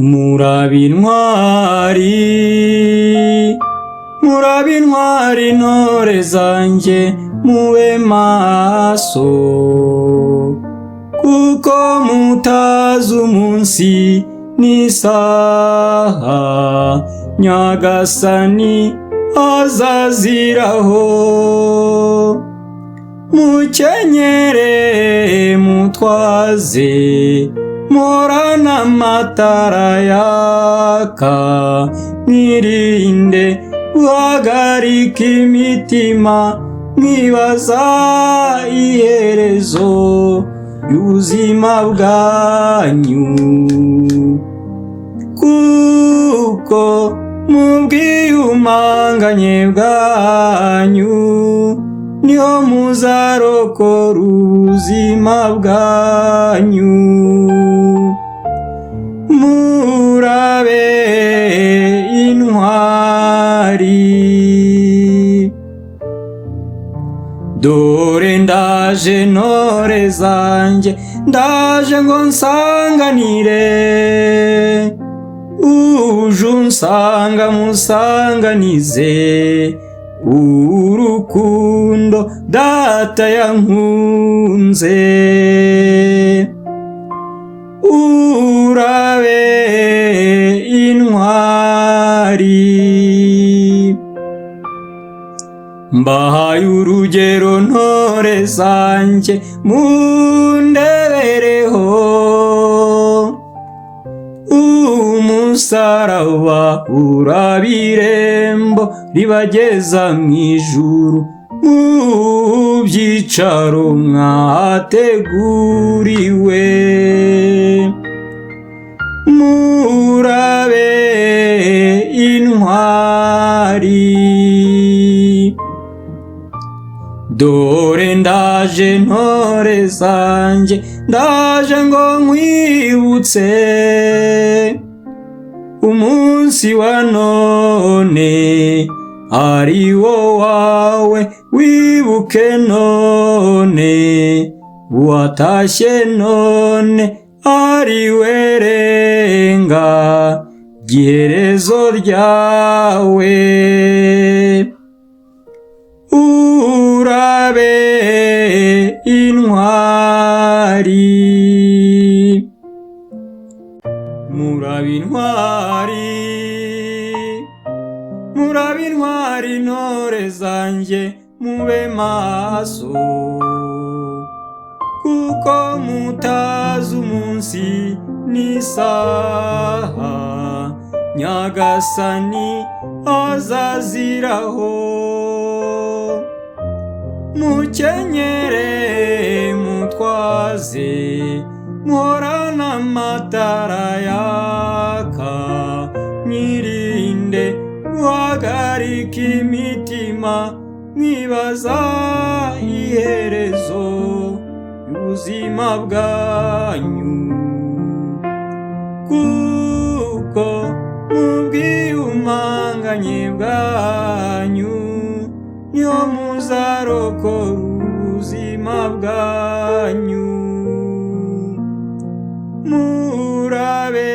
murabe intwari, murabe intwari ntore zanjye mube maso, kuko mutazi umunsi n'isaha Nyagasani azaziraho. Mukenyere mutwaze murana amatara yaka, mwirinde guhagarika imitima mwibaza iherezo y'ubuzima bwanyu, kuko mu bwiyumanganye bwanyu niho muzarokora ubuzima bwanyu. Murabe intwari, dore ndaje ntore zanjye, ndaje ngo nsanganire, uje unsanga musanganize urukundo data yankunze. Urabe intwari, mbahaye urugero ntore zanjye mundebereho, umusaraba uraba irembo ribageza mw'ijuru, mu byicaro mwateguriwe. Murabe intwari, dore ndaje ntore zanjye, ndaje ngo nkwibutse umunsi wa none ari wo wawe, wibuke none watashye none ari werenga giherezo ryawe. Urabe intwari, murabe intwari, murabe intwari ntore zanjye mube maso, kuko mutazi umunsi n'isaha Nyagasani azaziraho. Mukenyere mutwaze murana amatara yaka, mwirinde guhagarika imitima mwibaza iherezo y'ubuzima bwanyu, kuko mu bwiyumanganye bwanyu niho muzarokora ubuzima bwanyu. Murabe